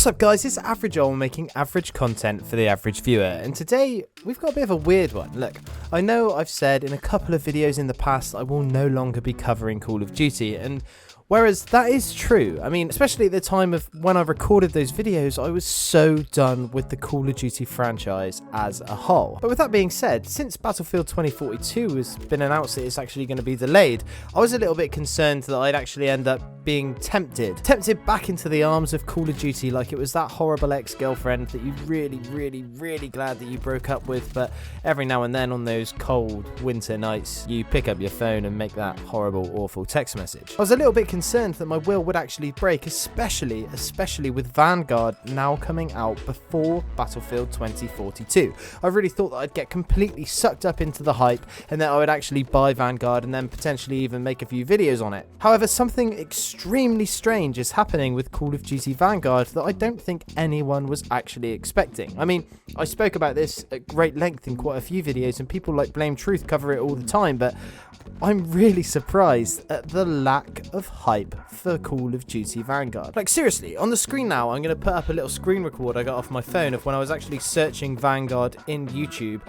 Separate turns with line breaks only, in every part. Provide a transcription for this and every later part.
What's up guys, it's Average Joel making average content for the average viewer, and today we've got a bit of a weird one. Look, I know I've said in a couple of videos in the past I will no longer be covering Call of Duty, and whereas that is true, I mean, especially at the time of when I recorded those videos, I was so done with the Call of Duty franchise as a whole. But with that being said, since Battlefield 2042 has been announced that it's actually going to be delayed, I was a little bit concerned that I'd actually end up being tempted back into the arms of Call of Duty like it was that horrible ex-girlfriend that you really glad that you broke up with, but every now and then on those cold winter nights, you pick up your phone and make that horrible, awful text message. I was a little bit concerned that my will would actually break, especially with Vanguard now coming out before Battlefield 2042. I really thought that I'd get completely sucked up into the hype and that I would actually buy Vanguard and then potentially even make a few videos on it. However, something extremely strange is happening with Call of Duty Vanguard that I don't think anyone was actually expecting. I mean, I spoke about this at great length in quite a few videos and people like Blame Truth cover it all the time, but I'm really surprised at the lack of hype for Call of Duty Vanguard. Like seriously, on the screen now, I'm going to put up a little screen record I got off my phone of when I was actually searching Vanguard in YouTube.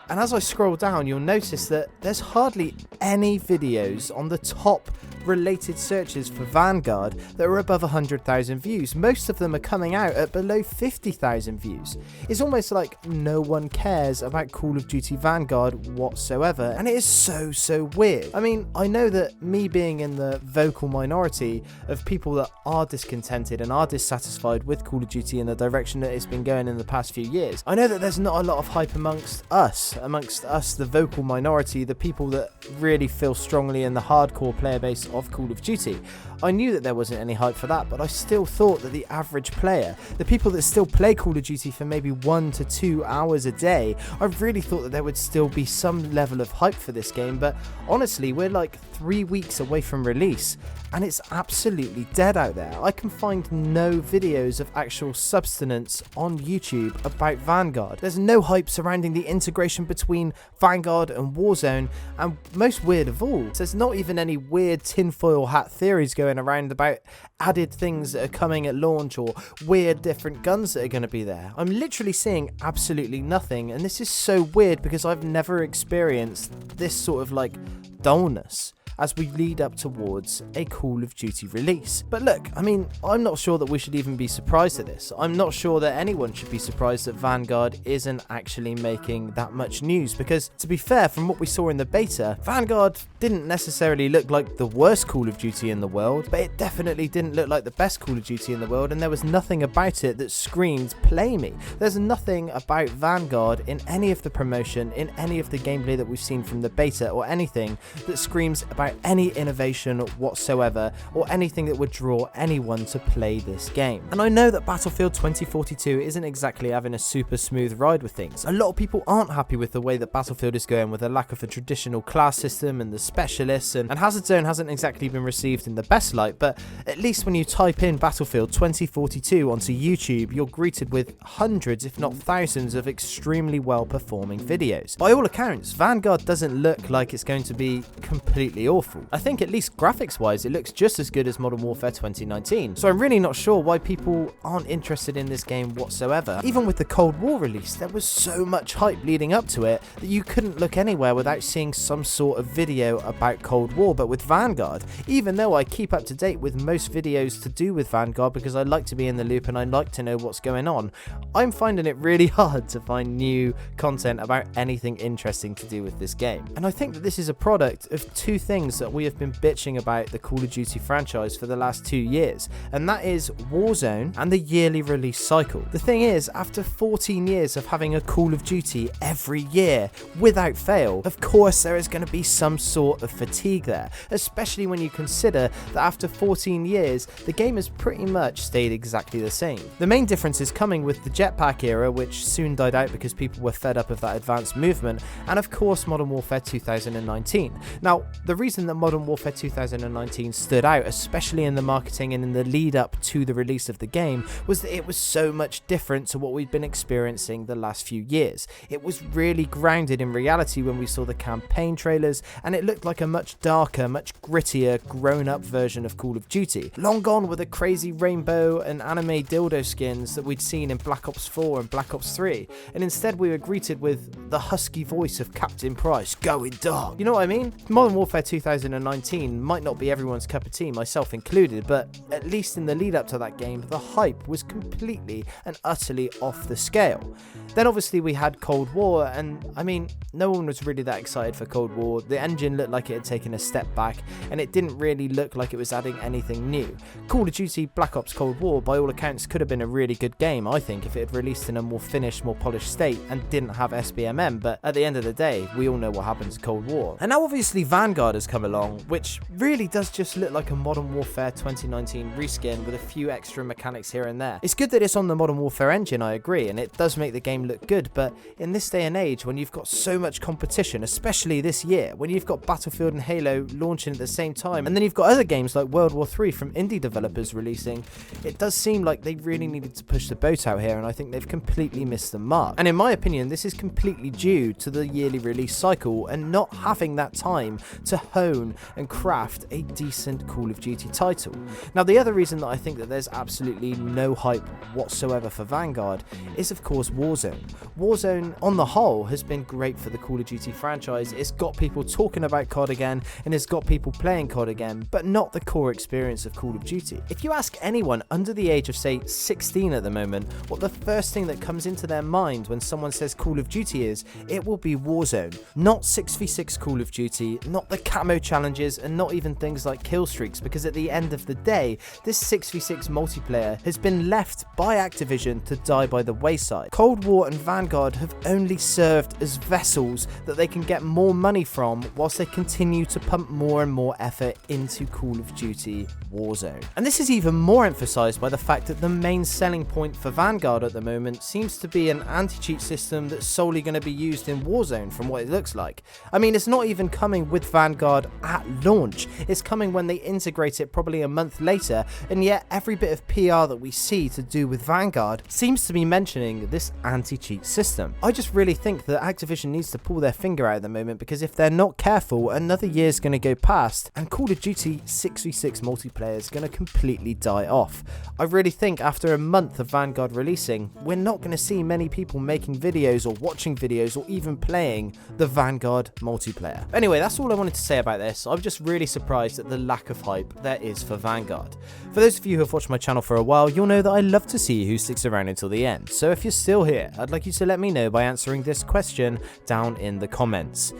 And as I scroll down, you'll notice that there's hardly any videos on the top related searches for Vanguard that are above 100,000 views. Most of them are coming out at below 50,000 views. It's almost like no one cares about Call of Duty Vanguard whatsoever, and it is so weird. I mean, I know that me being in the vocal minority of people that are discontented and are dissatisfied with Call of Duty and the direction that it's been going in the past few years, I know that there's not a lot of hype amongst us, the vocal minority, the people that really feel strongly in the hardcore player base of Call of Duty. I knew that there wasn't any hype for that, but I still thought that the average player, the people that still play Call of Duty for maybe 1 to 2 hours a day, I really thought that there would still be some level of hype for this game. But honestly, we're like 3 weeks away from release and it's absolutely dead out there. I can find no videos of actual substance on YouTube about Vanguard. There's no hype surrounding the integration between Vanguard and Warzone, and most weird of all, there's not even any weird tinfoil hat theories going around about added things that are coming at launch or weird different guns that are going to be there. I'm literally seeing absolutely nothing, and this is so weird because I've never experienced this sort of like dullness as we lead up towards a Call of Duty release. But look, I mean, I'm not sure that we should even be surprised at this. I'm not sure that anyone should be surprised that Vanguard isn't actually making that much news, because to be fair, from what we saw in the beta, Vanguard didn't necessarily look like the worst Call of Duty in the world, but it definitely didn't look like the best Call of Duty in the world, and there was nothing about it that screamed play me. There's nothing about Vanguard in any of the promotion, in any of the gameplay that we've seen from the beta, or anything that screams about any innovation whatsoever, or anything that would draw anyone to play this game. And I know that Battlefield 2042 isn't exactly having a super smooth ride with things. A lot of people aren't happy with the way that Battlefield is going, with the lack of a traditional class system and the specialists, and Hazard Zone hasn't exactly been received in the best light, but at least when you type in Battlefield 2042 onto YouTube, you're greeted with hundreds if not thousands of extremely well performing videos. By all accounts, Vanguard doesn't look like it's going to be completely awful. I think at least graphics wise it looks just as good as Modern Warfare 2019, so I'm really not sure why people aren't interested in this game whatsoever. Even with the Cold War release, there was so much hype leading up to it that you couldn't look anywhere without seeing some sort of video about Cold War. But with Vanguard, even though I keep up to date with most videos to do with Vanguard because I like to be in the loop and I like to know what's going on, I'm finding it really hard to find new content about anything interesting to do with this game. And I think that this is a product of two things that we have been bitching about the Call of Duty franchise for the last 2 years, and that is Warzone and the yearly release cycle. The thing is, after 14 years of having a Call of Duty every year without fail, of course there is going to be some sort of fatigue there, especially when you consider that after 14 years the game has pretty much stayed exactly the same. The main difference is coming with the jetpack era, which soon died out because people were fed up of that advanced movement, and of course Modern Warfare 2019. Now, the reason reason that Modern Warfare 2019 stood out, especially in the marketing and in the lead up to the release of the game, was that it was so much different to what we'd been experiencing the last few years. It was really grounded in reality when we saw the campaign trailers, and it looked like a much darker, much grittier, grown-up version of Call of Duty. Long gone were the crazy rainbow and anime dildo skins that we'd seen in Black Ops 4 and Black Ops 3, and instead we were greeted with the husky voice of Captain Price, going dark. You know what I mean? Modern Warfare 2019 might not be everyone's cup of tea, myself included, but at least in the lead up to that game, the hype was completely and utterly off the scale. Then obviously we had Cold War, and I mean, no one was really that excited for Cold War. The engine looked like it had taken a step back, and it didn't really look like it was adding anything new. Call of Duty Black Ops Cold War, by all accounts, could have been a really good game, I think, if it had released in a more finished, more polished state and didn't have SBMM, but at the end of the day, we all know what happens to Cold War. And now obviously Vanguard has come along, which really does just look like a Modern Warfare 2019 reskin with a few extra mechanics here and there. It's good that it's on the Modern Warfare engine, I agree, and it does make the game look good, but in this day and age, when you've got so much competition, especially this year, when you've got Battlefield and Halo launching at the same time, and then you've got other games like World War 3 from indie developers releasing, it does seem like they really needed to push the boat out here, and I think they've completely missed the mark. And in my opinion, this is completely due to the yearly release cycle and not having that time to hone and craft a decent Call of Duty title. Now, the other reason that I think that there's absolutely no hype whatsoever for Vanguard is, of course, Warzone. Warzone, on the whole, has been great for the Call of Duty franchise. It's got people talking about COD again, and it's got people playing COD again, but not the core experience of Call of Duty. If you ask anyone under the age of, say, 16 at the moment, what the first thing that comes into their mind when someone says Call of Duty is, it will be Warzone. Not 6v6 Call of Duty, not the camo challenges, and not even things like kill streaks, because at the end of the day, this 6v6 multiplayer has been left by Activision to die by the wayside. Cold War and Vanguard have only served as vessels that they can get more money from whilst they continue to pump more and more effort into Call of Duty Warzone. And this is even more emphasized by the fact that the main selling point for Vanguard at the moment seems to be an anti-cheat system that's solely going to be used in Warzone from what it looks like. I mean, it's not even coming with Vanguard at launch, it's coming when they integrate it probably a month later, and yet every bit of PR that we see to do with Vanguard seems to be mentioning this anti-cheat system. I just really think that Activision needs to pull their finger out at the moment, because if they're not careful, another year's going to go past and Call of Duty 6v6 multiplayer is going to completely die off. I really think after a month of Vanguard releasing, we're not going to see many people making videos or watching videos or even playing the Vanguard multiplayer. Anyway, that's all I wanted to say about this. I'm just really surprised at the lack of hype there is for Vanguard. For those of you who have watched my channel for a while, you'll know that I love to see who sticks around until the end. So if you're still here, I'd like you to let me know by answering this question down in the comments.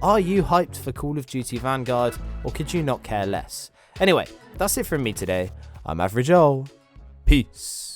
Are you hyped for Call of Duty Vanguard, or could you not care less? Anyway, that's it from me today. I'm Average Ol. Peace.